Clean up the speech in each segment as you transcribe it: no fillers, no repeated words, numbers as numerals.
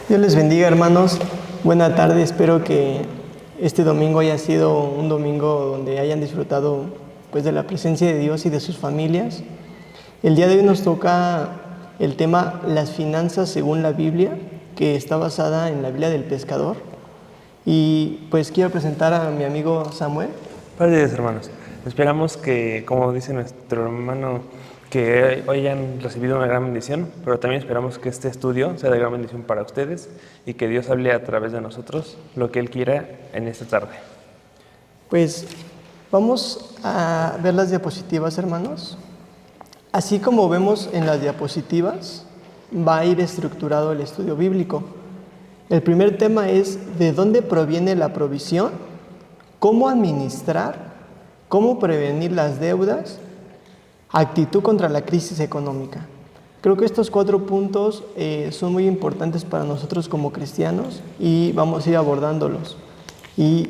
Dios les bendiga, hermanos. Buena tarde. Espero que este domingo haya sido un domingo donde hayan disfrutado pues de la presencia de Dios y de sus familias. El día de hoy nos toca el tema las finanzas según la Biblia, que está basada en la Biblia del pescador. Y pues quiero presentar a mi amigo Samuel. Padres, hermanos, esperamos que, como dice nuestro hermano, que hoy hayan recibido una gran bendición, pero también esperamos que este estudio sea de gran bendición para ustedes y que Dios hable a través de nosotros lo que Él quiera en esta tarde. Pues vamos a ver las diapositivas, hermanos. Así como vemos en las diapositivas, va a ir estructurado el estudio bíblico. El primer tema es de dónde proviene la provisión, cómo administrar, cómo prevenir las deudas, actitud contra la crisis económica. Creo que estos 4 puntos son muy importantes para nosotros como cristianos y vamos a ir abordándolos. Y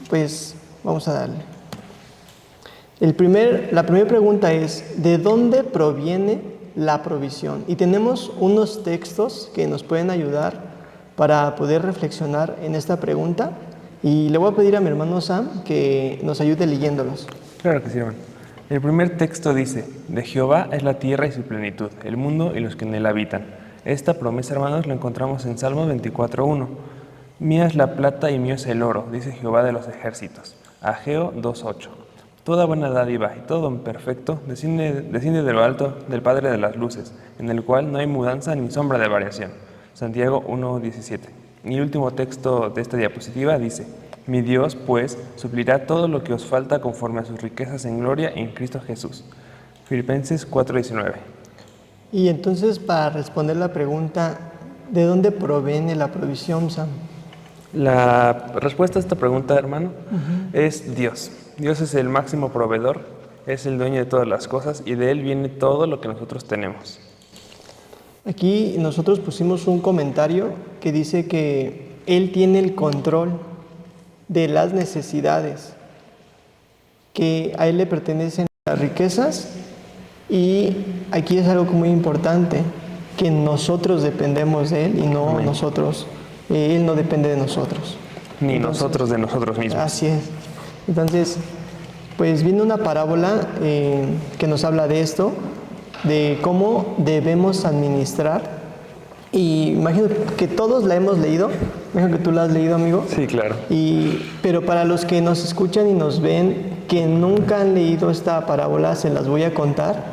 pues vamos a darle. La primera pregunta es, ¿de dónde proviene la provisión? Y tenemos unos textos que nos pueden ayudar para poder reflexionar en esta pregunta. Y le voy a pedir a mi hermano Sam que nos ayude leyéndolos. Claro que sí, hermano. El primer texto dice, de Jehová es la tierra y su plenitud, el mundo y los que en él habitan. Esta promesa, hermanos, la encontramos en Salmos 24:1. Mía es la plata y mío es el oro, dice Jehová de los ejércitos. Ageo 2:8. Toda buena dádiva y todo don perfecto desciende de lo alto del Padre de las luces, en el cual no hay mudanza ni sombra de variación. Santiago 1:17. Y el último texto de esta diapositiva dice, mi Dios, pues, suplirá todo lo que os falta conforme a sus riquezas en gloria en Cristo Jesús. Filipenses 4:19. Y entonces, para responder la pregunta, ¿de dónde proviene la provisión, Sam? La respuesta a esta pregunta, hermano, es Dios. Dios es el máximo proveedor, es el dueño de todas las cosas y de Él viene todo lo que nosotros tenemos. Aquí nosotros pusimos un comentario que dice que Él tiene el control de las necesidades, que a Él le pertenecen las riquezas, y aquí es algo muy importante, que nosotros dependemos de Él y no Amén. nosotros, Él no depende de nosotros. Ni Entonces, nosotros de nosotros mismos. Así es. Entonces, pues viene una parábola que nos habla de esto, de cómo debemos administrar. Y imagino que todos la hemos leído. Imagino que tú la has leído, amigo. Sí, claro. Pero para los que nos escuchan y nos ven, que nunca han leído esta parábola, se las voy a contar,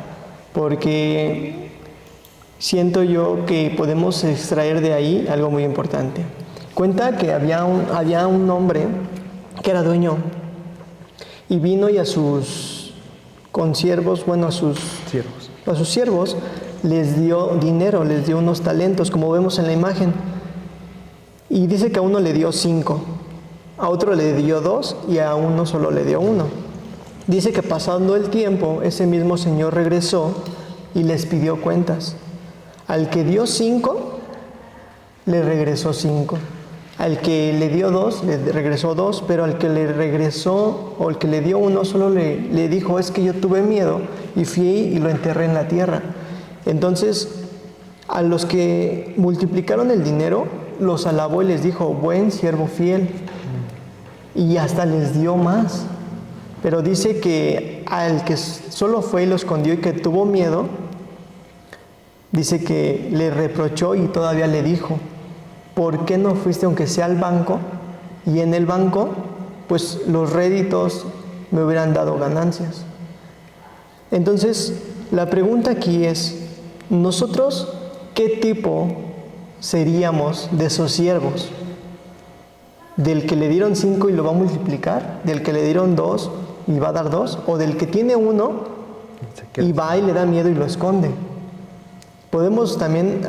porque siento yo que podemos extraer de ahí algo muy importante. Cuenta que había un hombre que era dueño y vino y a sus consiervos, a sus siervos les dio dinero, les dio unos talentos, como vemos en la imagen. Y dice que a uno le dio 5, a otro le dio 2 y a uno solo le dio 1. Dice que pasando el tiempo, ese mismo señor regresó y les pidió cuentas. Al que dio 5, le regresó 5. Al que le dio 2, le regresó 2, pero al que le regresó, o el que le dio 1, solo le dijo, es que yo tuve miedo y fui y lo enterré en la tierra. Entonces, a los que multiplicaron el dinero, los alabó y les dijo, buen siervo fiel. Y hasta les dio más. Pero dice que al que solo fue y lo escondió y que tuvo miedo, dice que le reprochó y todavía le dijo, ¿por qué no fuiste aunque sea al banco? Y en el banco, pues los réditos me hubieran dado ganancias. Entonces, la pregunta aquí es, ¿nosotros qué tipo seríamos de esos siervos? ¿Del que le dieron 5 y lo va a multiplicar? ¿Del que le dieron 2 y va a dar 2? ¿O del que tiene 1 y va y le da miedo y lo esconde? Podemos también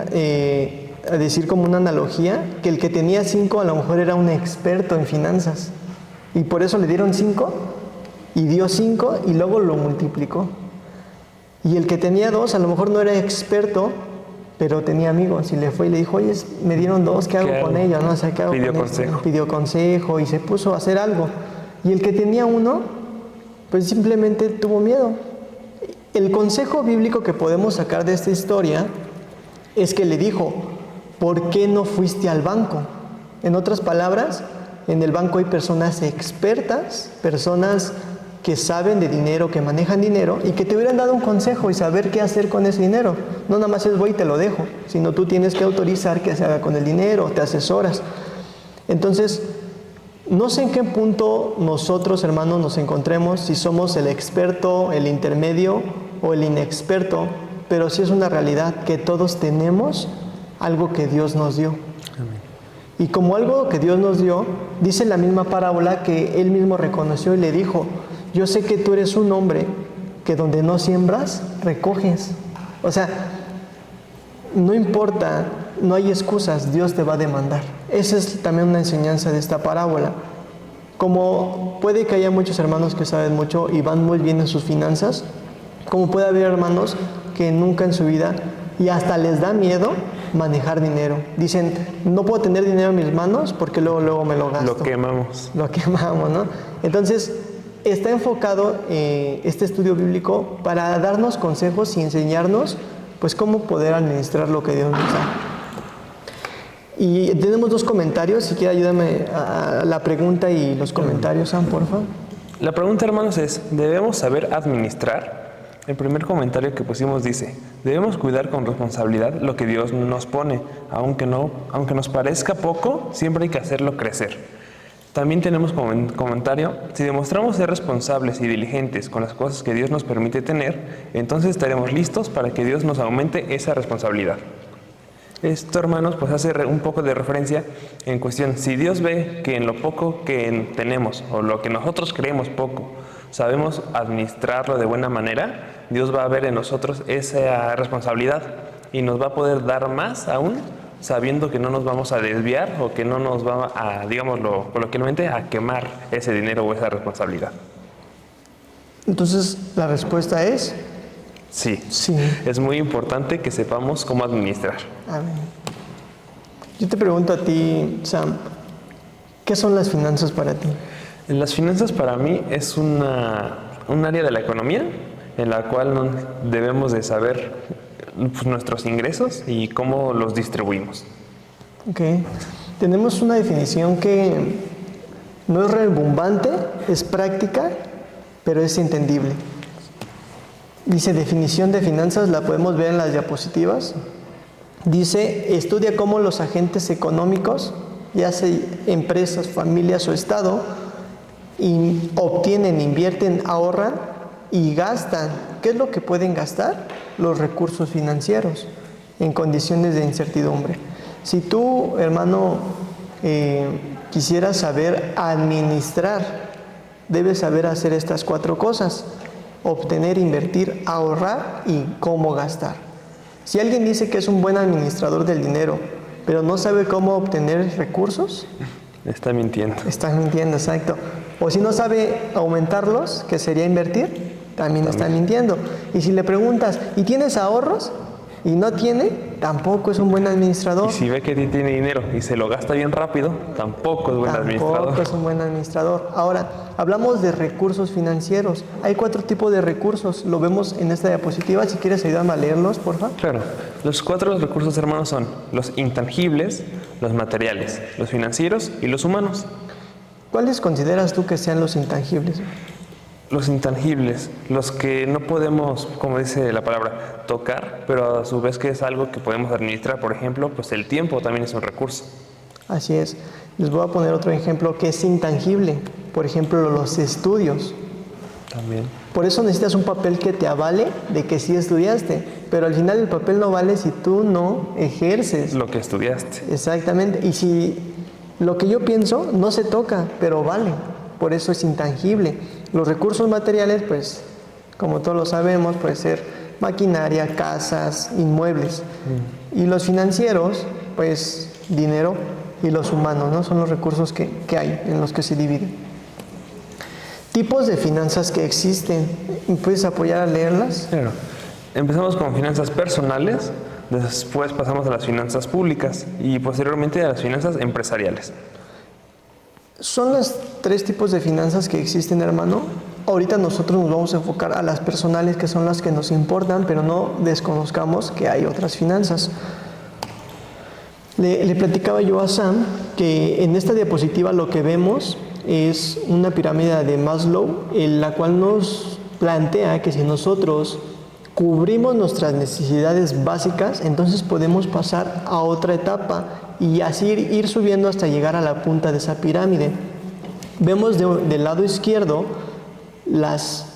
decir como una analogía que el que tenía 5 a lo mejor era un experto en finanzas y por eso le dieron 5 y dio 5 y luego lo multiplicó. Y el que tenía 2 a lo mejor no era experto, pero tenía amigos y le fue y le dijo, oye, me dieron 2, ¿qué hago con ellos? ¿No? O sea, ¿qué hago Pidió con consejo. esto? Pidió consejo y se puso a hacer algo. Y el que tenía 1, pues simplemente tuvo miedo. El consejo bíblico que podemos sacar de esta historia es que le dijo, ¿por qué no fuiste al banco? En otras palabras, en el banco hay personas expertas, personas que saben de dinero, que manejan dinero y que te hubieran dado un consejo y saber qué hacer con ese dinero. No nada más es voy y te lo dejo, sino tú tienes que autorizar qué se haga con el dinero, te asesoras. Entonces, no sé en qué punto nosotros, hermanos, nos encontremos, si somos el experto, el intermedio o el inexperto, pero sí es una realidad que todos tenemos algo que Dios nos dio. Amén. Y como algo que Dios nos dio, dice la misma parábola que Él mismo reconoció y le dijo, yo sé que tú eres un hombre que donde no siembras, recoges. O sea, no importa, no hay excusas, Dios te va a demandar. Esa es también una enseñanza de esta parábola. Como puede que haya muchos hermanos que saben mucho y van muy bien en sus finanzas, como puede haber hermanos que nunca en su vida y hasta les da miedo manejar dinero. Dicen, no puedo tener dinero en mis manos porque luego me lo gasto. Lo quemamos. Lo quemamos, ¿no? Entonces, está enfocado este estudio bíblico para darnos consejos y enseñarnos pues cómo poder administrar lo que Dios nos da. Y tenemos 2 comentarios, si quiere ayúdame a la pregunta y los comentarios, Sam, por favor. La pregunta, hermanos, es, ¿debemos saber administrar? El primer comentario que pusimos dice, debemos cuidar con responsabilidad lo que Dios nos pone, aunque nos parezca poco, siempre hay que hacerlo crecer. También tenemos como comentario, si demostramos ser responsables y diligentes con las cosas que Dios nos permite tener, entonces estaremos listos para que Dios nos aumente esa responsabilidad. Esto, hermanos, pues hace un poco de referencia en cuestión, si Dios ve que en lo poco que tenemos o lo que nosotros creemos poco, sabemos administrarlo de buena manera, Dios va a ver en nosotros esa responsabilidad y nos va a poder dar más aún, sabiendo que no nos vamos a desviar o que no nos va a, digámoslo coloquialmente, a quemar ese dinero o esa responsabilidad. Entonces, la respuesta es Sí. sí. Es muy importante que sepamos cómo administrar. Amén. Yo te pregunto a ti, Sam, ¿qué son las finanzas para ti? Las finanzas para mí es un área de la economía en la cual debemos de saber pues, nuestros ingresos y cómo los distribuimos. Ok. Tenemos una definición que no es rimbombante, es práctica, pero es entendible. Dice definición de finanzas, la podemos ver en las diapositivas. Dice, estudia cómo los agentes económicos, ya sea empresas, familias o Estado, obtienen, invierten, ahorran y gastan. ¿Qué es lo que pueden gastar? Los recursos financieros en condiciones de incertidumbre. Si tú, hermano, quisieras saber administrar, debes saber hacer estas 4 cosas: obtener, invertir, ahorrar y cómo gastar. Si alguien dice que es un buen administrador del dinero, pero no sabe cómo obtener recursos, Está mintiendo. está mintiendo, exacto. O si no sabe aumentarlos, que sería invertir, también está mintiendo. Y si le preguntas, ¿y tienes ahorros? Y no tiene, tampoco es un buen administrador. Y si ve que tiene dinero y se lo gasta bien rápido, tampoco es buen administrador. Tampoco es un buen administrador. Ahora, hablamos de recursos financieros. Hay 4 tipos de recursos. Lo vemos en esta diapositiva. Si quieres ayudarme a leerlos, por favor. Claro. Los 4 recursos, hermanos, son los intangibles, los materiales, los financieros y los humanos. ¿Cuáles consideras tú que sean los intangibles? Los intangibles, los que no podemos, como dice la palabra, tocar, pero a su vez que es algo que podemos administrar. Por ejemplo, pues el tiempo también es un recurso. Así es. Les voy a poner otro ejemplo que es intangible. Por ejemplo, los estudios. También. Por eso necesitas un papel que te avale de que sí estudiaste. Pero al final el papel no vale si tú no ejerces. Lo que estudiaste. Exactamente. Y si lo que yo pienso no se toca, pero vale. Por eso es intangible. Los recursos materiales, pues, como todos lo sabemos, puede ser maquinaria, casas, inmuebles. Y los financieros, pues, dinero. Y los humanos, ¿no? Son los recursos que hay, en los que se dividen. Tipos de finanzas que existen. ¿Me puedes apoyar a leerlas? Claro. Empezamos con finanzas personales, después pasamos a las finanzas públicas y posteriormente a las finanzas empresariales. Son los 3 tipos de finanzas que existen, hermano. Ahorita nosotros nos vamos a enfocar a las personales, que son las que nos importan, pero no desconozcamos que hay otras finanzas. Le platicaba yo a Sam que en esta diapositiva lo que vemos es una pirámide de Maslow, en la cual nos plantea que si nosotros cubrimos nuestras necesidades básicas, entonces podemos pasar a otra etapa y así ir subiendo hasta llegar a la punta de esa pirámide. Vemos del lado izquierdo las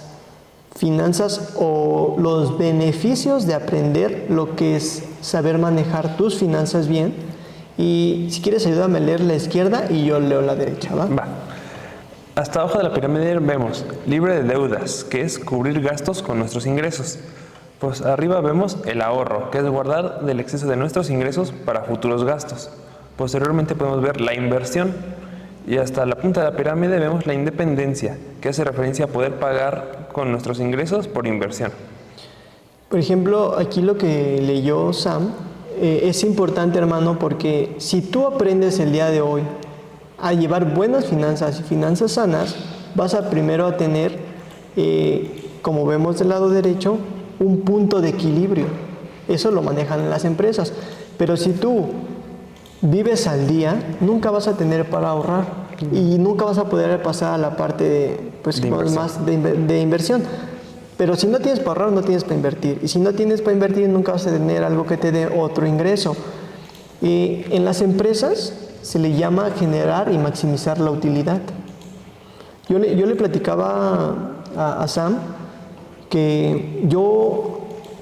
finanzas o los beneficios de aprender lo que es saber manejar tus finanzas bien. Y si quieres, ayúdame a leer la izquierda y yo leo la derecha, ¿va? Va. Hasta abajo de la pirámide vemos libre de deudas, que es cubrir gastos con nuestros ingresos. Pues arriba vemos el ahorro, que es guardar del exceso de nuestros ingresos para futuros gastos. Posteriormente podemos ver la inversión. Y hasta la punta de la pirámide vemos la independencia, que hace referencia a poder pagar con nuestros ingresos por inversión. Por ejemplo, aquí lo que leyó Sam es importante, hermano, porque si tú aprendes el día de hoy a llevar buenas finanzas y finanzas sanas, vas a primero a tener, como vemos del lado derecho, un punto de equilibrio. Eso lo manejan las empresas. Pero si tú vives al día, nunca vas a tener para ahorrar y nunca vas a poder pasar a la parte de inversión. Pero si no tienes para ahorrar, no tienes para invertir. Y si no tienes para invertir, nunca vas a tener algo que te dé otro ingreso. Y en las empresas se le llama generar y maximizar la utilidad. Yo le platicaba a Sam que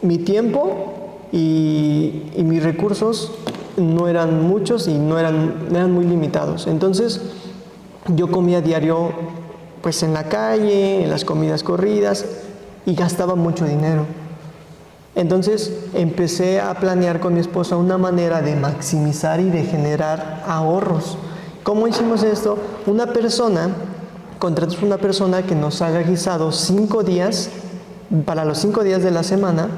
mi tiempo y mis recursos no eran muchos y eran muy limitados. Entonces, yo comía diario pues en la calle, en las comidas corridas, y gastaba mucho dinero. Entonces empecé a planear con mi esposa una manera de maximizar y de generar ahorros. ¿Cómo hicimos esto? Contratamos una persona que nos haga guisado 5 días, para los 5 días de la semana,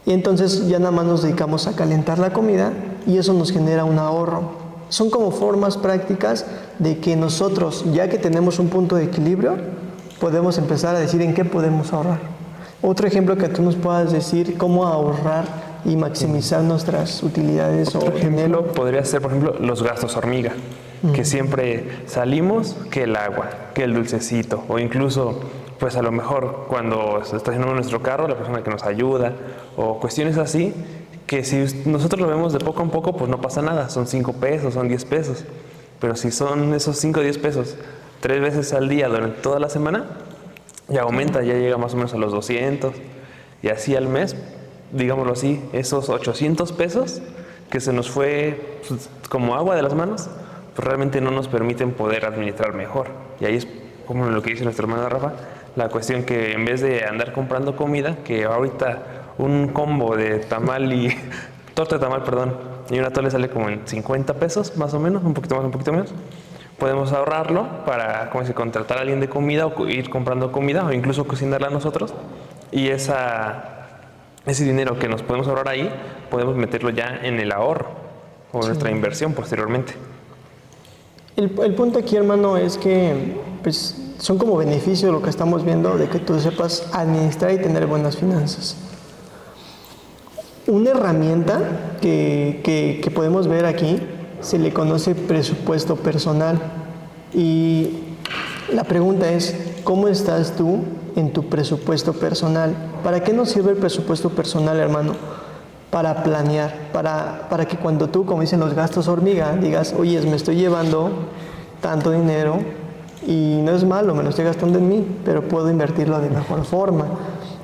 y entonces ya nada más nos dedicamos a calentar la comida y eso nos genera un ahorro. Son como formas prácticas de que nosotros, ya que tenemos un punto de equilibrio, podemos empezar a decir en qué podemos ahorrar. Otro ejemplo que tú nos puedas decir cómo ahorrar y maximizar nuestras utilidades. Otro ejemplo podría ser, por ejemplo, los gastos hormiga, que siempre salimos, que el agua, que el dulcecito, o incluso, pues a lo mejor cuando se está haciendo nuestro carro, la persona que nos ayuda, o cuestiones así, que si nosotros lo vemos de poco en poco, pues no pasa nada, son 5 pesos, son 10 pesos, pero si son esos 5 o 10 pesos 3 veces al día durante toda la semana, ya aumenta, ya llega más o menos a los 200, y así al mes, digámoslo así, esos 800 pesos que se nos fue pues, como agua de las manos, pues realmente no nos permiten poder administrar mejor. Y ahí es como lo que dice nuestro hermano Rafa, la cuestión que en vez de andar comprando comida, que ahorita un combo de tamal y torta de tamal, perdón, y un atole sale como en 50 pesos, más o menos, un poquito más, un poquito menos. Podemos ahorrarlo para, como si contratar a alguien de comida o ir comprando comida o incluso cocinarla nosotros. Y ese dinero que nos podemos ahorrar ahí, podemos meterlo ya en el ahorro o nuestra inversión posteriormente. El punto aquí, hermano, es que pues, son como beneficios lo que estamos viendo de que tú sepas administrar y tener buenas finanzas. Una herramienta que podemos ver aquí se le conoce presupuesto personal. Y la pregunta es, ¿cómo estás tú en tu presupuesto personal? ¿Para qué nos sirve el presupuesto personal, hermano? Para planear, para que cuando tú, como dicen los gastos hormiga, digas, oye, me estoy llevando tanto dinero y no es malo, me lo estoy gastando en mí, pero puedo invertirlo de mejor forma.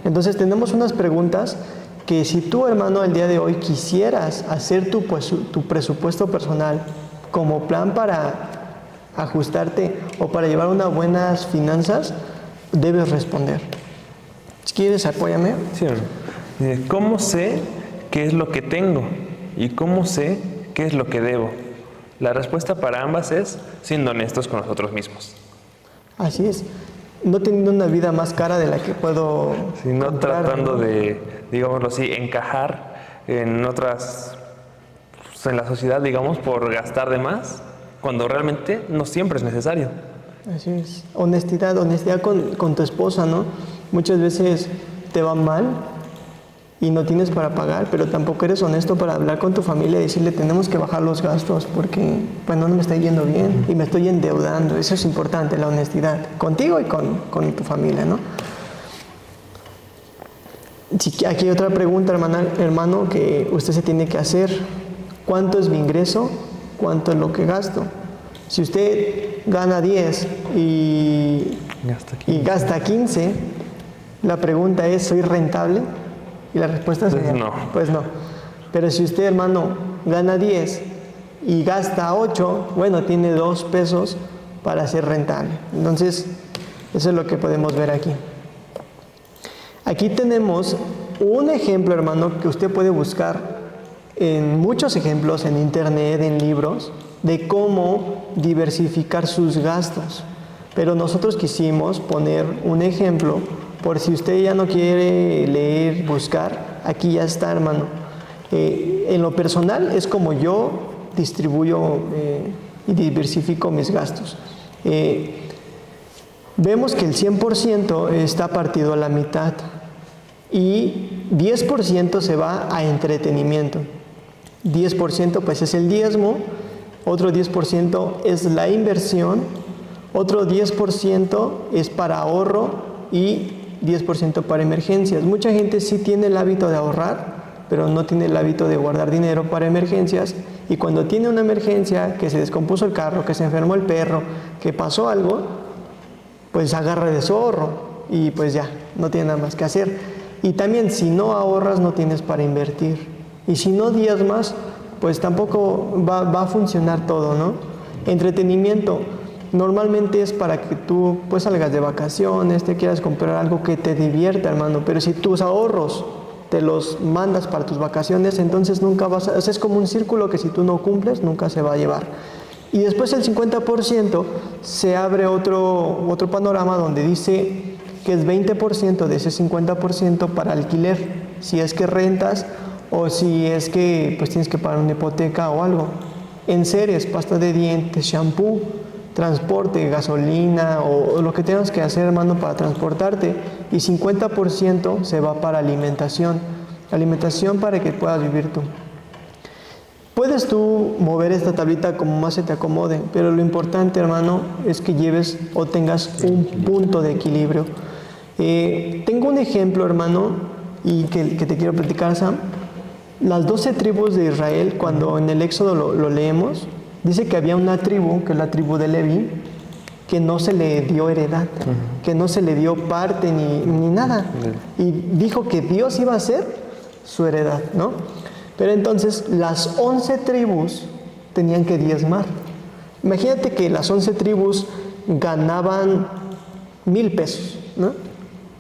Entonces tenemos unas preguntas que si tú, hermano, el día de hoy quisieras hacer tu presupuesto personal como plan para ajustarte o para llevar unas buenas finanzas, debes responder. Si quieres, apóyame. Sí, ¿cómo sé qué es lo que tengo y cómo sé qué es lo que debo? La respuesta para ambas es siendo honestos con nosotros mismos. Así es. No teniendo una vida más cara de la que puedo sino comprar, tratando ¿no? de, digámoslo así, encajar en otras, pues, en la sociedad, digamos, por gastar de más, cuando realmente no siempre es necesario. Así es. Honestidad con tu esposa, ¿no? Muchas veces te va mal y no tienes para pagar, pero tampoco eres honesto para hablar con tu familia y decirle tenemos que bajar los gastos porque pues no me está yendo bien y me estoy endeudando. Eso es importante, la honestidad, contigo y con tu familia, ¿no? Aquí hay otra pregunta, hermano, que usted se tiene que hacer. ¿Cuánto es mi ingreso? ¿Cuánto es lo que gasto? Si usted gana 10 y gasta 15, la pregunta es, ¿soy rentable? Y la respuesta sería, pues no. Pero si usted, hermano, gana 10 y gasta 8, bueno, tiene 2 pesos para ser rentable. Entonces, eso es lo que podemos ver aquí. Aquí tenemos un ejemplo, hermano, que usted puede buscar en muchos ejemplos en internet, en libros, de cómo diversificar sus gastos. Pero nosotros quisimos poner un ejemplo, por si usted ya no quiere leer, buscar, aquí ya está, hermano. En lo personal es como yo distribuyo y diversifico mis gastos. Vemos que el 100% está partido a la mitad y 10% se va a entretenimiento. 10% pues es el diezmo, otro 10% es la inversión, otro 10% es para ahorro y 10% para emergencias. Mucha gente sí tiene el hábito de ahorrar, pero no tiene el hábito de guardar dinero para emergencias, y cuando tiene una emergencia, que se descompuso el carro, que se enfermó el perro, que pasó algo, pues agarra de su ahorro y pues ya, no tiene nada más que hacer. Y también si no ahorras no tienes para invertir. Y si no diezmas, pues tampoco va a funcionar todo, ¿no? Entretenimiento normalmente es para que tú pues salgas de vacaciones, te quieras comprar algo que te divierta, hermano. Pero si tus ahorros te los mandas para tus vacaciones, entonces nunca vas a... O sea, es como un círculo que si tú no cumples, nunca se va a llevar. Y después el 50% se abre otro panorama donde dice que es 20% de ese 50% para alquiler, si es que rentas o si es que pues tienes que pagar una hipoteca o algo. Enseres, pasta de dientes, shampoo, transporte, gasolina o lo que tengas que hacer, hermano, para transportarte. Y 50% se va para alimentación. Alimentación para que puedas vivir tú. Puedes tú mover esta tablita como más se te acomode, pero lo importante, hermano, es que lleves o tengas un punto de equilibrio. Tengo un ejemplo, hermano, y que te quiero platicar, Sam. Las 12 tribus de Israel, cuando en el Éxodo lo leemos, dice que había una tribu, que es la tribu de Leví, que no se le dio heredad, que no se le dio parte ni nada. Y dijo que Dios iba a ser su heredad, ¿no? Pero entonces las 11 tribus tenían que diezmar. Imagínate que las 11 tribus ganaban 1,000 pesos, ¿no?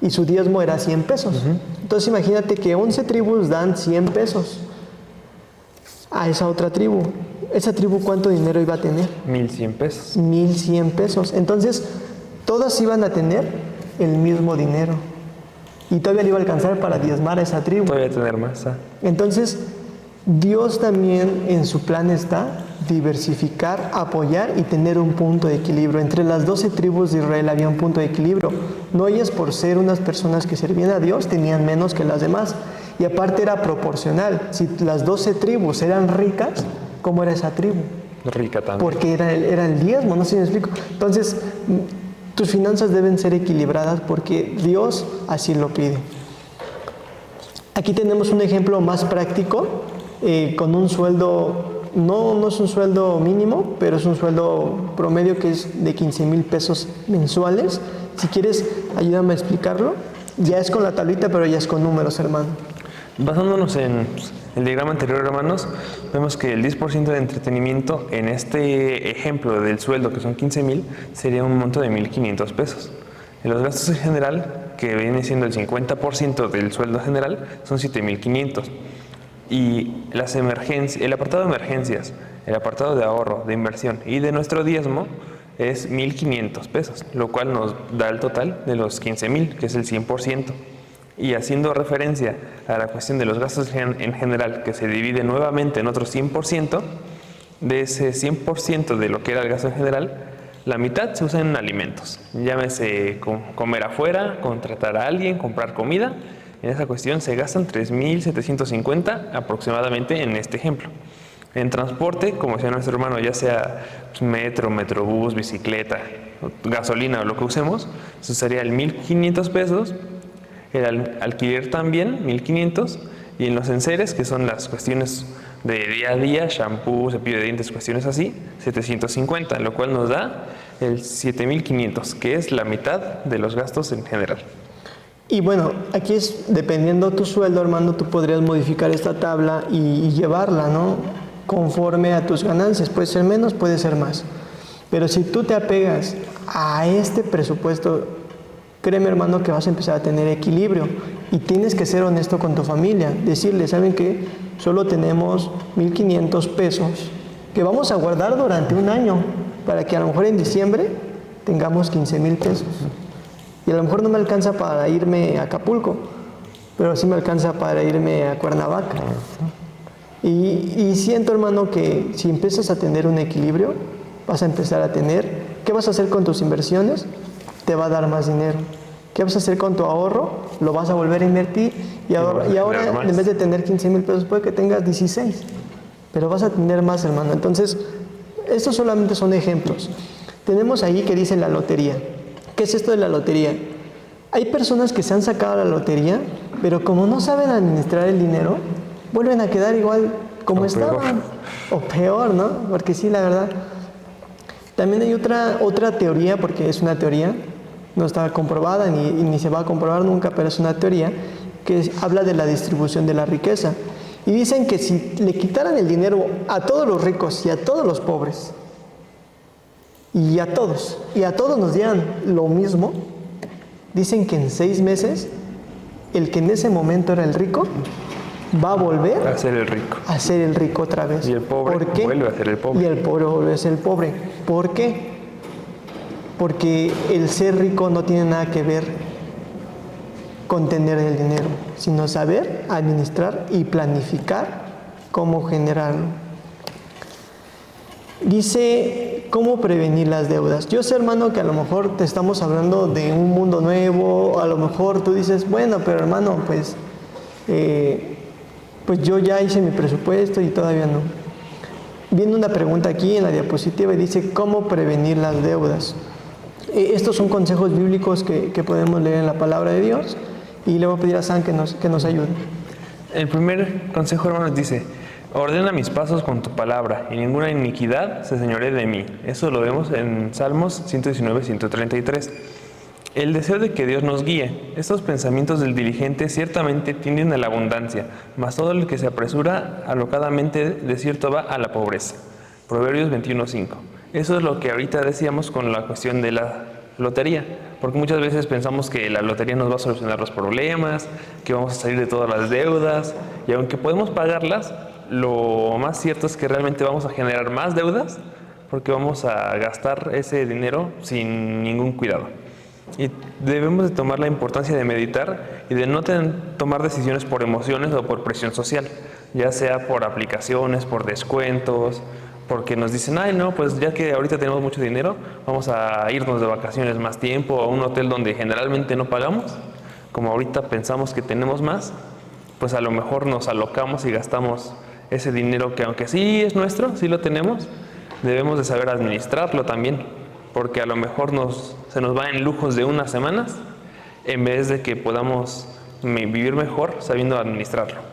Y su diezmo era 100 pesos. Entonces imagínate que 11 tribus dan 100 pesos a esa otra tribu. ¿Esa tribu cuánto dinero iba a tener? 1,100 pesos. 1,100 pesos. Entonces todas iban a tener el mismo dinero. Y todavía le iba a alcanzar para diezmar a esa tribu. Todavía tener más. Entonces, Dios también en su plan está diversificar, apoyar y tener un punto de equilibrio. Entre las 12 tribus de Israel había un punto de equilibrio. No ellas por ser unas personas que servían a Dios tenían menos que las demás. Y aparte era proporcional. Si las 12 tribus eran ricas, ¿cómo era esa tribu? Rica también. Porque era el diezmo, no sé si me explico. Entonces, tus finanzas deben ser equilibradas porque Dios así lo pide. Aquí tenemos un ejemplo más práctico con un sueldo, no es un sueldo mínimo, pero es un sueldo promedio que es de 15,000 pesos mensuales. Si quieres, ayúdame a explicarlo. Ya es con la tablita, pero ya es con números, hermano. Basándonos en el diagrama anterior, hermanos, vemos que el 10% de entretenimiento en este ejemplo del sueldo, que son 15,000, sería un monto de 1,500 pesos. En los gastos en general, que viene siendo el 50% del sueldo general, son 7,500. Y las emergencias, el apartado de emergencias, el apartado de ahorro, de inversión y de nuestro diezmo es 1,500 pesos, lo cual nos da el total de los 15,000, que es el 100%. Y haciendo referencia a la cuestión de los gastos en general, que se divide nuevamente en otro 100%, de ese 100% de lo que era el gasto en general, la mitad se usa en alimentos. Llámese comer afuera, contratar a alguien, comprar comida, En esa cuestión se gastan 3.750 aproximadamente en este ejemplo. En transporte, como decía nuestro hermano, ya sea metro, metrobús, bicicleta, gasolina o lo que usemos, eso sería el 1.500 pesos. El alquiler también, 1.500. Y en los enseres, que son las cuestiones de día a día, shampoo, cepillo de dientes, cuestiones así, 750, lo cual nos da el 7.500, que es la mitad de los gastos en general. Y bueno, aquí es, dependiendo tu sueldo, hermano, tú podrías modificar esta tabla y llevarla, ¿no? Conforme a tus ganancias. Puede ser menos, puede ser más. Pero si tú te apegas a este presupuesto, créeme, hermano, que vas a empezar a tener equilibrio. Y tienes que ser honesto con tu familia. Decirle, ¿saben qué? Solo tenemos 1.500 pesos que vamos a guardar durante un año para que a lo mejor en diciembre tengamos 15,000 pesos. Y a lo mejor no me alcanza para irme a Acapulco, pero sí me alcanza para irme a Cuernavaca. Y siento, hermano, que si empiezas a tener un equilibrio, vas a empezar a tener, ¿qué vas a hacer con tus inversiones? Te va a dar más dinero. ¿Qué vas a hacer con tu ahorro? Lo vas a volver a invertir y ahora en vez de tener 15,000 pesos, puede que tengas 16, pero vas a tener más, hermano. Entonces, estos solamente son ejemplos. Tenemos ahí que dice la lotería. ¿Qué es esto de la lotería? Hay personas que se han sacado la lotería, pero como no saben administrar el dinero, vuelven a quedar igual como estaban, o peor, ¿no? Porque sí, la verdad. También hay otra teoría, porque es una teoría, no está comprobada ni se va a comprobar nunca, pero es una teoría que habla de la distribución de la riqueza. Y dicen que si le quitaran el dinero a todos los ricos y a todos los pobres, y a todos nos dieran lo mismo, dicen que en 6 meses, el que en ese momento era el rico, va a volver a ser el rico. A ser el rico otra vez. Y el pobre ¿Por qué? Vuelve a ser el pobre. Y el pobre vuelve a ser el pobre. ¿Por qué? Porque el ser rico no tiene nada que ver con tener el dinero, sino saber administrar y planificar cómo generarlo. Dice, ¿cómo prevenir las deudas? Yo sé, hermano, que a lo mejor te estamos hablando de un mundo nuevo, a lo mejor tú dices, bueno, pero hermano, pues yo ya hice mi presupuesto y todavía no. Viene una pregunta aquí en la diapositiva y dice, ¿cómo prevenir las deudas? Estos son consejos bíblicos que podemos leer en la palabra de Dios y le voy a pedir a San que nos ayude. El primer consejo, hermanos, dice, ordena mis pasos con tu palabra y ninguna iniquidad se señoree de mí. Eso lo vemos en Salmos 119, 133. El deseo de que Dios nos guíe. Estos pensamientos del diligente ciertamente tienden a la abundancia, mas todo el que se apresura alocadamente de cierto va a la pobreza. Proverbios 21:5. Eso es lo que ahorita decíamos con la cuestión de la lotería, porque muchas veces pensamos que la lotería nos va a solucionar los problemas, que vamos a salir de todas las deudas, y aunque podemos pagarlas, lo más cierto es que realmente vamos a generar más deudas, porque vamos a gastar ese dinero sin ningún cuidado. Y debemos de tomar la importancia de meditar y de no tomar decisiones por emociones o por presión social, ya sea por aplicaciones, por descuentos, porque nos dicen, ay no, pues ya que ahorita tenemos mucho dinero, vamos a irnos de vacaciones más tiempo a un hotel donde generalmente no pagamos. Como ahorita pensamos que tenemos más, pues a lo mejor nos alocamos y gastamos ese dinero que aunque sí es nuestro, sí lo tenemos, debemos de saber administrarlo también, porque a lo mejor se nos va en lujos de unas semanas, en vez de que podamos vivir mejor sabiendo administrarlo.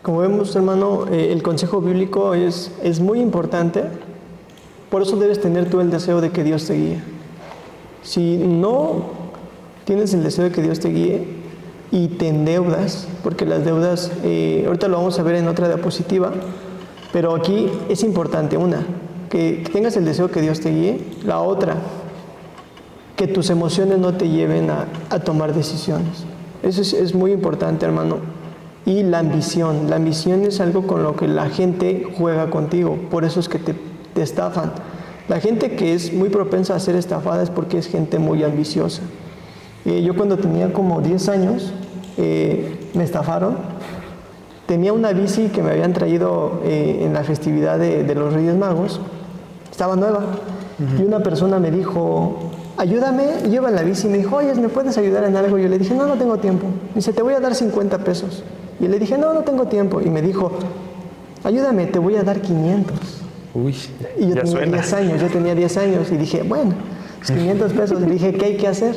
Como vemos, hermano, el consejo bíblico es muy importante, por eso debes tener tú el deseo de que Dios te guíe. Si no tienes el deseo de que Dios te guíe y te endeudas, porque las deudas, ahorita lo vamos a ver en otra diapositiva, pero aquí es importante, una, que tengas el deseo que Dios te guíe, la otra, que tus emociones no te lleven a tomar decisiones. Eso es muy importante, hermano. Y la ambición es algo con lo que la gente juega contigo, por eso es que te estafan. La gente que es muy propensa a ser estafada es porque es gente muy ambiciosa. Yo cuando tenía como 10 años, me estafaron. Tenía una bici que me habían traído en la festividad de los Reyes Magos, estaba nueva, y una persona me dijo, ayúdame. Yo iba en la bici y me dijo, oye, ¿me puedes ayudar en algo? Yo le dije, no, no tengo tiempo. Dice, te voy a dar 50 pesos. Y le dije, no, no tengo tiempo. Y me dijo, ayúdame, te voy a dar 500. Uy, Y yo ya tenía suena. 10 años, yo tenía 10 años. Y dije, bueno, 500 pesos. Le dije, ¿qué hay que hacer?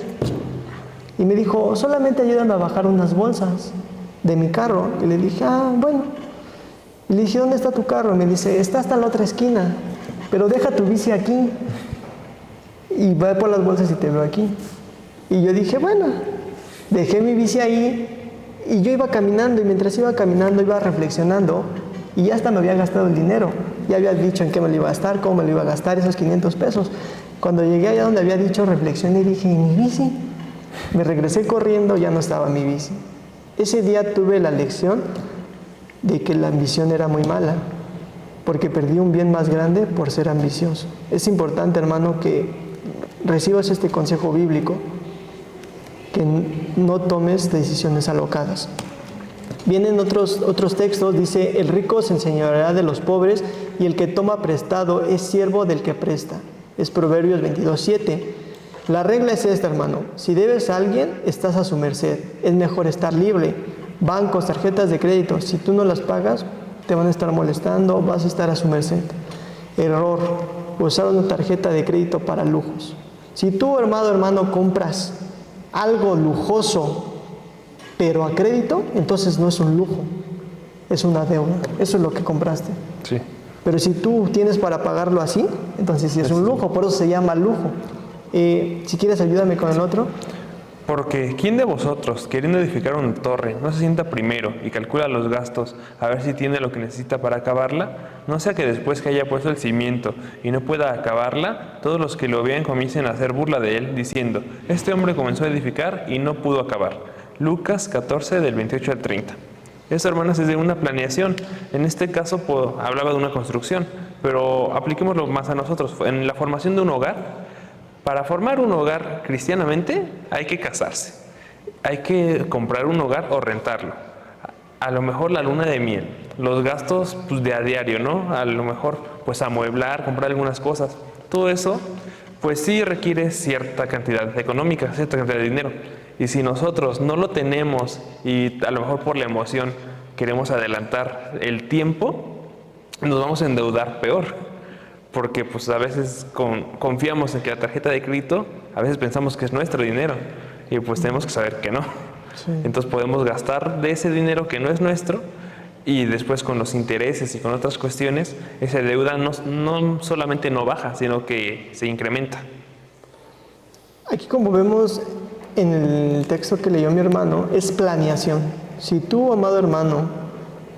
Y me dijo, solamente ayúdame a bajar unas bolsas de mi carro. Y le dije, ah, bueno. Y le dije, ¿dónde está tu carro? Me dice, está hasta la otra esquina, pero deja tu bici aquí y va por las bolsas y te veo aquí. Y yo dije, bueno, dejé mi bici ahí y yo iba caminando, y mientras iba caminando iba reflexionando, y ya hasta me había gastado el dinero. Ya había dicho en qué me lo iba a gastar, cómo me lo iba a gastar, esos 500 pesos. Cuando llegué allá donde había dicho, reflexioné y dije, ¿y mi bici? Me regresé corriendo, ya no estaba mi bici. Ese día tuve la lección de que la ambición era muy mala, porque perdí un bien más grande por ser ambicioso. Es importante, hermano, que recibas este consejo bíblico, que no tomes decisiones alocadas. Vienen otros textos, dice, el rico se enseñoreará de los pobres, y el que toma prestado es siervo del que presta. Es Proverbios 22:7. La regla es esta, hermano: si debes a alguien, estás a su merced. Es mejor estar libre. Bancos, tarjetas de crédito, si tú no las pagas, te van a estar molestando, vas a estar a su merced. Error: usar una tarjeta de crédito para lujos. Si tú, hermano, compras algo lujoso, pero a crédito, entonces no es un lujo, es una deuda. Eso es lo que compraste. Sí. Pero si tú tienes para pagarlo así, entonces sí es un lujo, por eso se llama lujo. Si quieres, ayúdame con el otro. Porque ¿quién de vosotros, queriendo edificar una torre, no se sienta primero y calcula los gastos a ver si tiene lo que necesita para acabarla? No sea que después que haya puesto el cimiento y no pueda acabarla, todos los que lo vean comiencen a hacer burla de él, diciendo, este hombre comenzó a edificar y no pudo acabar. Lucas 14, del 28 al 30. Esto, hermanos, es de una planeación. En este caso hablaba de una construcción, pero apliquémoslo más a nosotros. En la formación de un hogar, para formar un hogar cristianamente hay que casarse, hay que comprar un hogar o rentarlo. A lo mejor la luna de miel, los gastos pues, de a diario, ¿no? A lo mejor pues amueblar, comprar algunas cosas. Todo eso pues sí requiere cierta cantidad económica, cierta cantidad de dinero. Y si nosotros no lo tenemos y a lo mejor por la emoción queremos adelantar el tiempo, nos vamos a endeudar peor. Porque pues a veces confiamos en que la tarjeta de crédito, a veces pensamos que es nuestro dinero y pues tenemos que saber que no. Sí. Entonces podemos gastar de ese dinero que no es nuestro, y después con los intereses y con otras cuestiones, esa deuda no solamente no baja, sino que se incrementa. Aquí, como vemos en el texto que leyó mi hermano, es planeación. Si tú, amado hermano,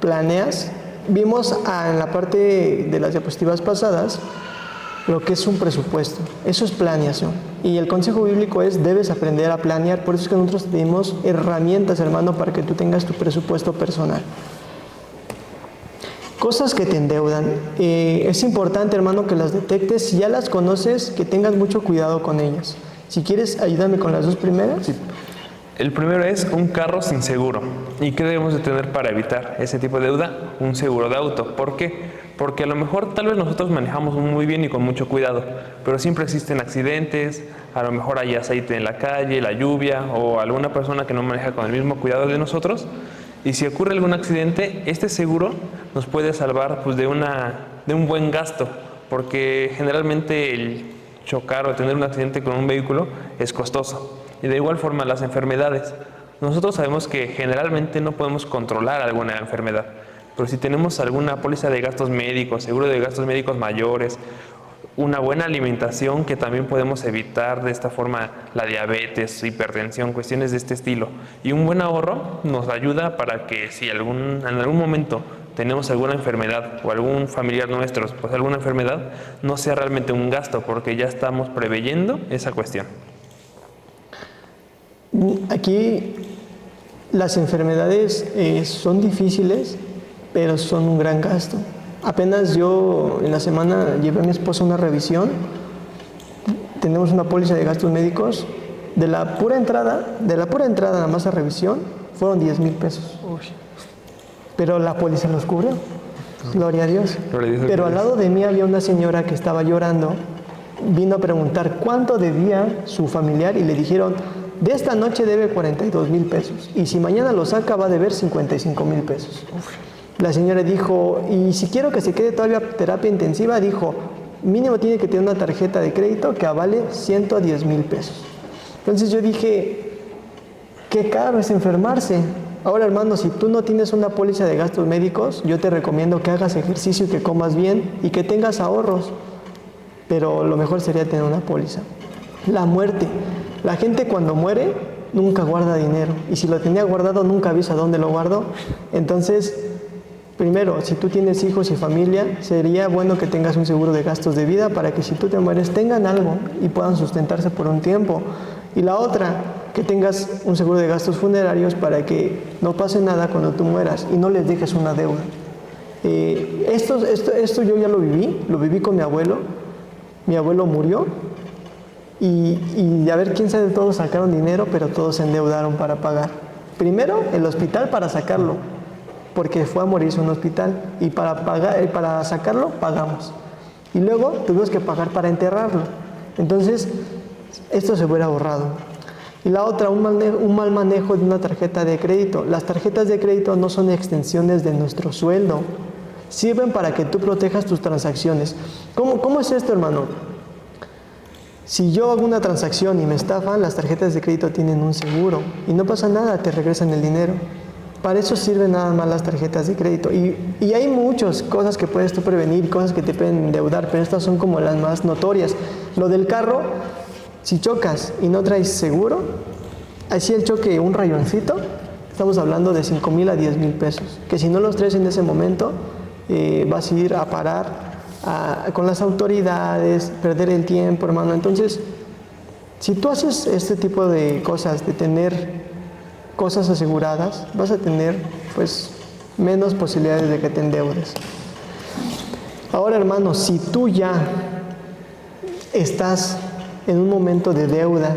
planeas, vimos en la parte de las diapositivas pasadas lo que es un presupuesto. Eso es planeación. Y el consejo bíblico es, debes aprender a planear. Por eso es que nosotros tenemos herramientas, hermano, para que tú tengas tu presupuesto personal. Cosas que te endeudan. Es importante, hermano, que las detectes. Si ya las conoces, que tengas mucho cuidado con ellas. Si quieres, ayúdame con las dos primeras. Sí. El primero es un carro sin seguro. ¿Y qué debemos de tener para evitar ese tipo de deuda? Un seguro de auto. ¿Por qué? Porque a lo mejor tal vez nosotros manejamos muy bien y con mucho cuidado, pero siempre existen accidentes, a lo mejor hay aceite en la calle, la lluvia o alguna persona que no maneja con el mismo cuidado de nosotros. Y si ocurre algún accidente, este seguro nos puede salvar pues, de un buen gasto, porque generalmente el chocar o tener un accidente con un vehículo es costoso. Y de igual forma las enfermedades. Nosotros sabemos que generalmente no podemos controlar alguna enfermedad, pero si tenemos alguna póliza de gastos médicos, seguro de gastos médicos mayores, una buena alimentación que también podemos evitar de esta forma la diabetes, hipertensión, cuestiones de este estilo, y un buen ahorro nos ayuda para que si en algún momento tenemos alguna enfermedad o algún familiar nuestro pues alguna enfermedad, no sea realmente un gasto, porque ya estamos preveyendo esa cuestión. Aquí las enfermedades son difíciles, pero son un gran gasto. Apenas yo en la semana llevé a mi esposa a una revisión. Tenemos una póliza de gastos médicos. De la pura entrada nada más a revisión, fueron 10,000 pesos. Pero la póliza los cubrió. Gloria a Dios. Pero al lado de mí había una señora que estaba llorando vino a preguntar cuánto debía su familiar y le dijeron, de esta noche debe 42,000 pesos y si mañana lo saca va a deber 55,000 pesos. La señora dijo, y si quiero que se quede todavía terapia intensiva, dijo, mínimo tiene que tener una tarjeta de crédito que avale 110,000 pesos. Entonces yo dije, qué caro es enfermarse. Ahora, hermano, si tú no tienes una póliza de gastos médicos, yo te recomiendo que hagas ejercicio, que comas bien y que tengas ahorros. Pero lo mejor sería tener una póliza. La muerte. La gente cuando muere nunca guarda dinero. Y si lo tenía guardado, nunca avisa dónde lo guardó. Entonces, primero, si tú tienes hijos y familia, sería bueno que tengas un seguro de gastos de vida para que si tú te mueres tengan algo y puedan sustentarse por un tiempo. Y la otra, que tengas un seguro de gastos funerarios para que no pase nada cuando tú mueras y no les dejes una deuda. Esto yo ya lo viví con mi abuelo. Mi abuelo murió y a ver quién sabe, todos sacaron dinero, pero todos se endeudaron para pagar. Primero, el hospital para sacarlo, porque fue a morirse en un hospital y para sacarlo pagamos. Y luego tuvimos que pagar para enterrarlo. Entonces, esto se hubiera ahorrado. Y la otra, un mal manejo de una tarjeta de crédito. Las tarjetas de crédito no son extensiones de nuestro sueldo. Sirven para que tú protejas tus transacciones. ¿Cómo es esto, hermano? Si yo hago una transacción y me estafan, las tarjetas de crédito tienen un seguro. Y no pasa nada, te regresan el dinero. Para eso sirven nada más las tarjetas de crédito. Y hay muchas cosas que puedes tú prevenir, cosas que te pueden endeudar, pero estas son como las más notorias. Lo del carro, si chocas y no traes seguro, así el choque, un rayoncito, estamos hablando de 5,000 a 10,000 pesos. Que si no los traes en ese momento, vas a ir a parar con las autoridades, perder el tiempo, hermano. Entonces, si tú haces este tipo de cosas, de tener cosas aseguradas, vas a tener pues menos posibilidades de que te endeudes. Ahora, hermano, si tú ya estás en un momento de deuda,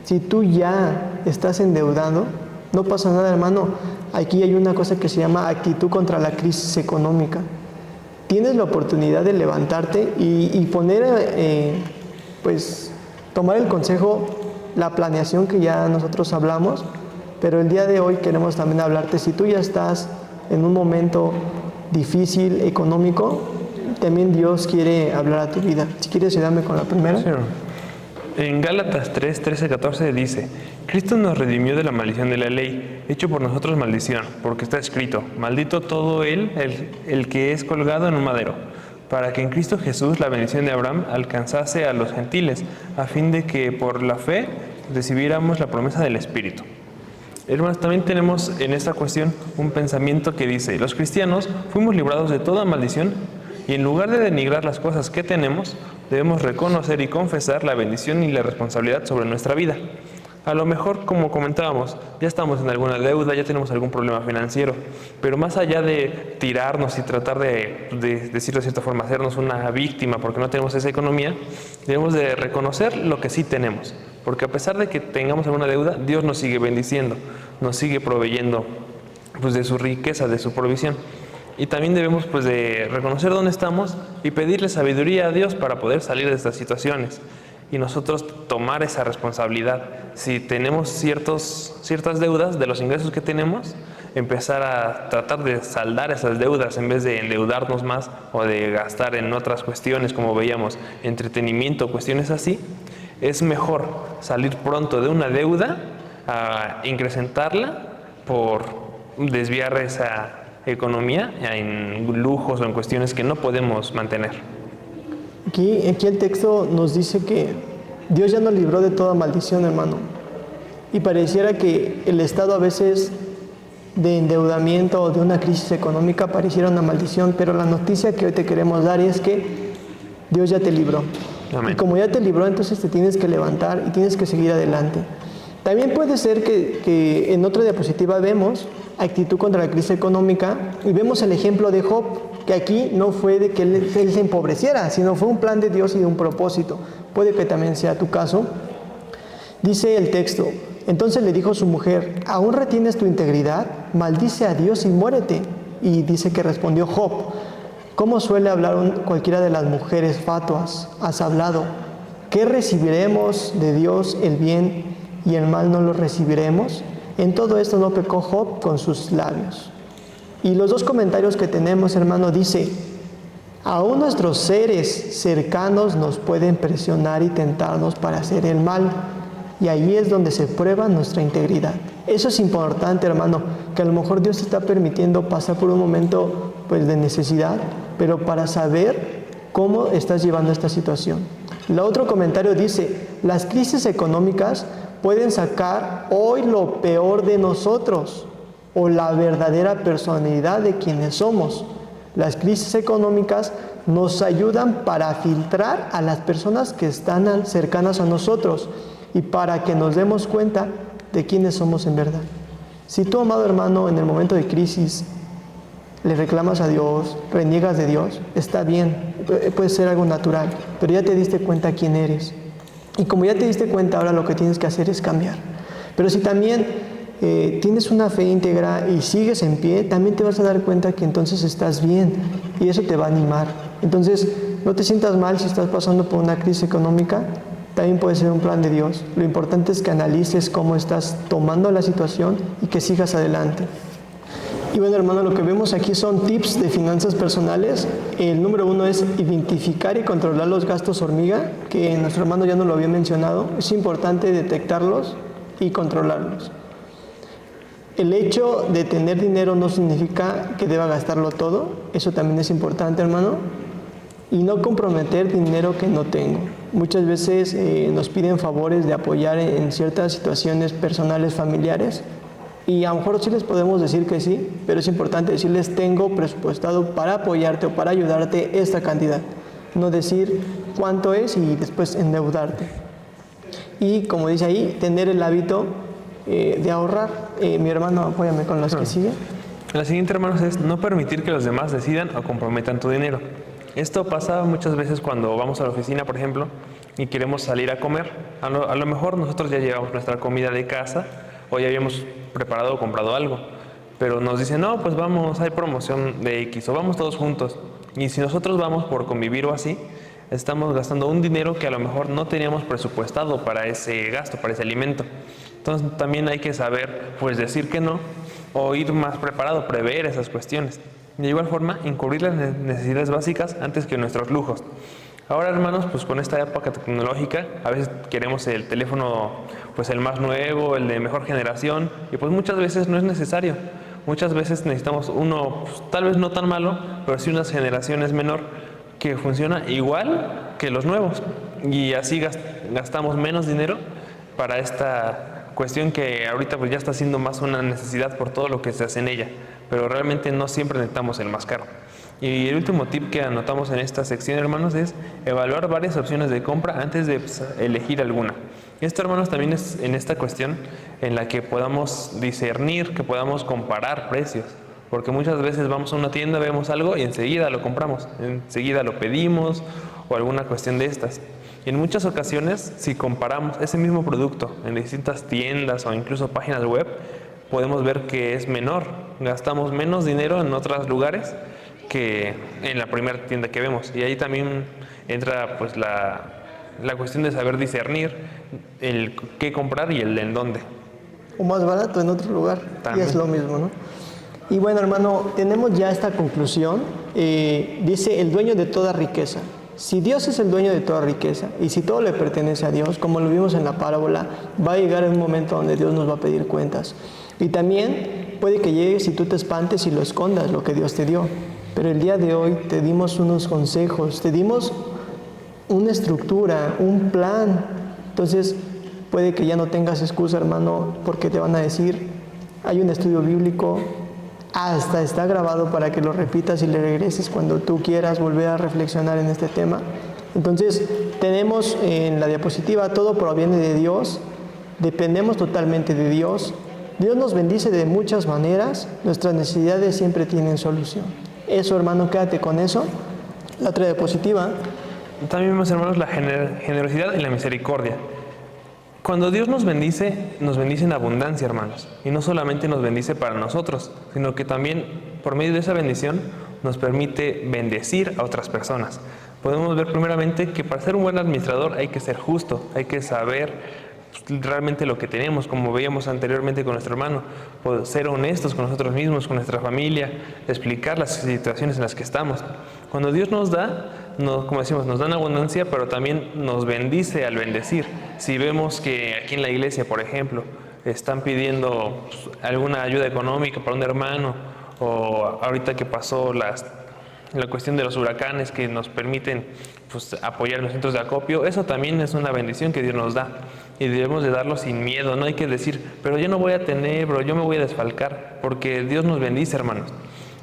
si tú ya estás endeudado, no pasa nada, hermano. Aquí hay una cosa que se llama actitud contra la crisis económica. Tienes la oportunidad de levantarte y poner, pues, tomar el consejo, la planeación que ya nosotros hablamos, pero el día de hoy queremos también hablarte, si tú ya estás en un momento difícil, económico, también Dios quiere hablar a tu vida. Si quieres, ayúdame con la primera. Sí. En Gálatas 3, 13, 14 dice, Cristo nos redimió de la maldición de la ley, hecho por nosotros maldición, porque está escrito, maldito todo el que es colgado en un madero, para que en Cristo Jesús la bendición de Abraham alcanzase a los gentiles, a fin de que por la fe recibiéramos la promesa del Espíritu. Hermanos, también tenemos en esta cuestión un pensamiento que dice, los cristianos fuimos librados de toda maldición y en lugar de denigrar las cosas que tenemos, debemos reconocer y confesar la bendición y la responsabilidad sobre nuestra vida. A lo mejor, como comentábamos, ya estamos en alguna deuda, ya tenemos algún problema financiero, pero más allá de tirarnos y tratar de decirlo de cierta forma, hacernos una víctima porque no tenemos esa economía, debemos de reconocer lo que sí tenemos. Porque a pesar de que tengamos alguna deuda, Dios nos sigue bendiciendo, nos sigue proveyendo pues, de su riqueza, de su provisión. Y también debemos pues, de reconocer dónde estamos y pedirle sabiduría a Dios para poder salir de estas situaciones. Y nosotros tomar esa responsabilidad. Si tenemos ciertas deudas de los ingresos que tenemos, empezar a tratar de saldar esas deudas en vez de endeudarnos más o de gastar en otras cuestiones, como veíamos, entretenimiento, cuestiones así. Es mejor salir pronto de una deuda a incrementarla por desviar esa economía en lujos o en cuestiones que no podemos mantener. Aquí el texto nos dice que Dios ya nos libró de toda maldición, hermano. Y pareciera que el estado a veces de endeudamiento o de una crisis económica pareciera una maldición, pero la noticia que hoy te queremos dar es que Dios ya te libró. Amén. Y como ya te libró, entonces te tienes que levantar y tienes que seguir adelante. También puede ser que en otra diapositiva vemos actitud contra la crisis económica y vemos el ejemplo de Job, que aquí no fue de que él se empobreciera, sino fue un plan de Dios y de un propósito. Puede que también sea tu caso. Dice el texto, entonces le dijo su mujer, ¿aún retienes tu integridad? Maldice a Dios y muérete. Y dice que respondió Job, ¿cómo suele hablar cualquiera de las mujeres fatuas? Has hablado. ¿Qué recibiremos de Dios? ¿El bien y el mal no lo recibiremos? En todo esto no pecó Job con sus labios. Y los dos comentarios que tenemos, hermano, dice: aún nuestros seres cercanos nos pueden presionar y tentarnos para hacer el mal. Y ahí es donde se prueba nuestra integridad. Eso es importante, hermano, que a lo mejor Dios te está permitiendo pasar por un momento pues, de necesidad, pero para saber cómo estás llevando esta situación. El otro comentario dice: las crisis económicas pueden sacar hoy lo peor de nosotros o la verdadera personalidad de quienes somos. Las crisis económicas nos ayudan para filtrar a las personas que están cercanas a nosotros y para que nos demos cuenta de quiénes somos en verdad. Si tú, amado hermano, en el momento de crisis le reclamas a Dios, reniegas de Dios, está bien, puede ser algo natural, pero ya te diste cuenta quién eres. Y como ya te diste cuenta, ahora lo que tienes que hacer es cambiar. Pero si también tienes una fe íntegra y sigues en pie, también te vas a dar cuenta que entonces estás bien y eso te va a animar. Entonces, no te sientas mal si estás pasando por una crisis económica, también puede ser un plan de Dios. Lo importante es que analices cómo estás tomando la situación y que sigas adelante. Y bueno, hermano, lo que vemos aquí son tips de finanzas personales. El número 1 es identificar y controlar los gastos hormiga, que nuestro hermano ya nos lo había mencionado. Es importante detectarlos y controlarlos. El hecho de tener dinero no significa que deba gastarlo todo. Eso también es importante, hermano. Y no comprometer dinero que no tengo. Muchas veces nos piden favores de apoyar en ciertas situaciones personales, familiares. Y a lo mejor sí les podemos decir que sí, pero es importante decirles: tengo presupuestado para apoyarte o para ayudarte esta cantidad. No decir cuánto es y después endeudarte. Y como dice ahí, tener el hábito de ahorrar. Mi hermano, apóyame con las que siguen. La siguiente, hermanos, es no permitir que los demás decidan o comprometan tu dinero. Esto pasa muchas veces cuando vamos a la oficina, por ejemplo, y queremos salir a comer. A lo mejor nosotros ya llevamos nuestra comida de casa o ya habíamos preparado o comprado algo, pero nos dicen: no, pues vamos, hay promoción de X, o vamos todos juntos. Y si nosotros vamos por convivir o así, estamos gastando un dinero que a lo mejor no teníamos presupuestado para ese gasto, para ese alimento. Entonces también hay que saber pues decir que no, o ir más preparado, prever esas cuestiones. De igual forma, encubrir las necesidades básicas antes que nuestros lujos. Ahora, hermanos, pues con esta época tecnológica, a veces queremos el teléfono, pues el más nuevo, el de mejor generación, y pues muchas veces no es necesario. Muchas veces necesitamos uno, pues, tal vez no tan malo, pero sí unas generaciones menor, que funciona igual que los nuevos. Y así gastamos menos dinero para esta cuestión que ahorita pues ya está siendo más una necesidad por todo lo que se hace en ella, pero realmente no siempre necesitamos el más caro. Y el último tip que anotamos en esta sección, hermanos, es evaluar varias opciones de compra antes de elegir alguna. Esto, hermanos, también es en esta cuestión en la que podamos discernir, que podamos comparar precios, porque muchas veces vamos a una tienda, vemos algo y enseguida lo compramos, enseguida lo pedimos o alguna cuestión de estas. Y en muchas ocasiones, si comparamos ese mismo producto en distintas tiendas o incluso páginas web, podemos ver que es menor, gastamos menos dinero en otros lugares que en la primera tienda que vemos. Y ahí también entra pues la cuestión de saber discernir el qué comprar y el en dónde. O más barato en otro lugar, también. Y es lo mismo, ¿no? Y bueno, hermano, tenemos ya esta conclusión. Dice: el dueño de toda riqueza. Si Dios es el dueño de toda riqueza y si todo le pertenece a Dios, como lo vimos en la parábola, va a llegar un momento donde Dios nos va a pedir cuentas. Y también puede que llegue si tú te espantes y lo escondas, lo que Dios te dio. Pero el día de hoy te dimos unos consejos, te dimos una estructura, un plan. Entonces puede que ya no tengas excusa, hermano, porque te van a decir: hay un estudio bíblico, hasta está grabado para que lo repitas y le regreses cuando tú quieras volver a reflexionar en este tema. Entonces tenemos en la diapositiva: todo proviene de Dios, dependemos totalmente de Dios. Dios nos bendice de muchas maneras, nuestras necesidades siempre tienen solución. Eso, hermano, quédate con eso. La otra diapositiva. También vemos, hermanos, la generosidad y la misericordia. Cuando Dios nos bendice en abundancia, hermanos. Y no solamente nos bendice para nosotros, sino que también por medio de esa bendición nos permite bendecir a otras personas. Podemos ver primeramente que para ser un buen administrador hay que ser justo, hay que saber realmente lo que tenemos, como veíamos anteriormente con nuestro hermano, ser honestos con nosotros mismos, con nuestra familia, explicar las situaciones en las que estamos. Cuando Dios nos da, como decimos, nos da en abundancia, pero también nos bendice al bendecir. Si vemos que aquí en la iglesia, por ejemplo, están pidiendo alguna ayuda económica para un hermano, o ahorita que pasó la cuestión de los huracanes que nos permiten apoyar los centros de acopio, eso también es una bendición que Dios nos da y debemos de darlo sin miedo. No hay que decir, pero yo no voy a tener, pero yo me voy a desfalcar, porque Dios nos bendice, hermanos.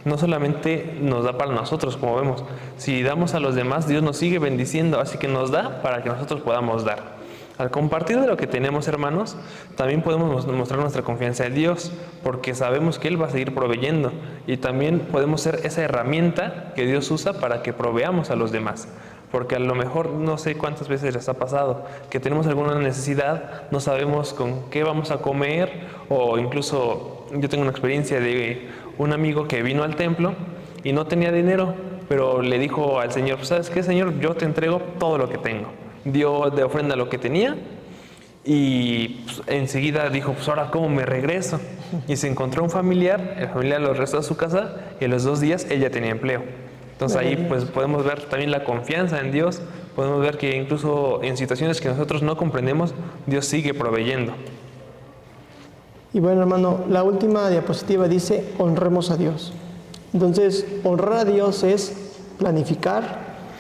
No solamente nos da para nosotros, como vemos, si damos a los demás, Dios nos sigue bendiciendo, así que nos da para que nosotros podamos dar. Al compartir de lo que tenemos, hermanos, también podemos mostrar nuestra confianza en Dios, porque sabemos que Él va a seguir proveyendo, y también podemos ser esa herramienta que Dios usa para que proveamos a los demás. Porque a lo mejor, no sé cuántas veces les ha pasado, que tenemos alguna necesidad, no sabemos con qué vamos a comer, o incluso yo tengo una experiencia de un amigo que vino al templo y no tenía dinero, pero le dijo al Señor, ¿sabes qué, Señor? Yo te entrego todo lo que tengo. Dio de ofrenda lo que tenía y enseguida dijo, ahora ¿cómo me regreso? Y se encontró un familiar, el familiar lo regresó a su casa y a los 2 días ella tenía empleo. Entonces ahí podemos ver también la confianza en Dios, podemos ver que incluso en situaciones que nosotros no comprendemos, Dios sigue proveyendo. Y bueno, hermano, la última diapositiva dice, honremos a Dios. Entonces, honrar a Dios es planificar,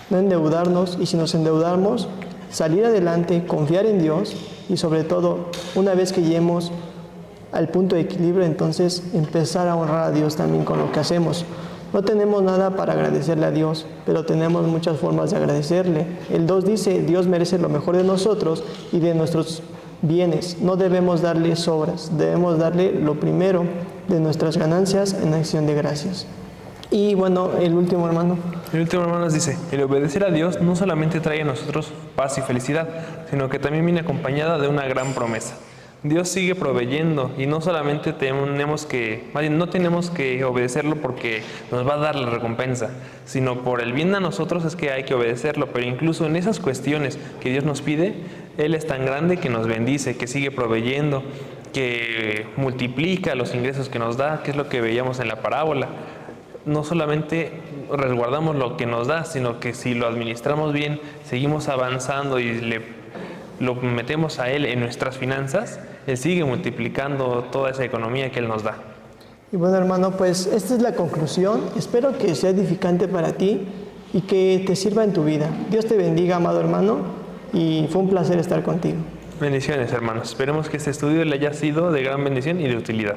no endeudarnos, y si nos endeudamos, salir adelante, confiar en Dios, y sobre todo, una vez que lleguemos al punto de equilibrio, entonces empezar a honrar a Dios también con lo que hacemos. No tenemos nada para agradecerle a Dios, pero tenemos muchas formas de agradecerle. El 2 dice, Dios merece lo mejor de nosotros y de nuestros bienes. No debemos darle sobras, debemos darle lo primero de nuestras ganancias en acción de gracias. Y bueno, el último hermano. El último hermano nos dice, el obedecer a Dios no solamente trae a nosotros paz y felicidad, sino que también viene acompañada de una gran promesa. Dios sigue proveyendo y no solamente no tenemos que obedecerlo porque nos va a dar la recompensa, sino por el bien de nosotros es que hay que obedecerlo. Pero incluso en esas cuestiones que Dios nos pide, Él es tan grande que nos bendice, que sigue proveyendo, que multiplica los ingresos que nos da, que es lo que veíamos en la parábola. No solamente resguardamos lo que nos da, sino que si lo administramos bien, seguimos avanzando y lo metemos a Él en nuestras finanzas, Él sigue multiplicando toda esa economía que Él nos da. Y bueno, hermano, pues esta es la conclusión. Espero que sea edificante para ti y que te sirva en tu vida. Dios te bendiga, amado hermano, y fue un placer estar contigo. Bendiciones, hermanos. Esperemos que este estudio le haya sido de gran bendición y de utilidad.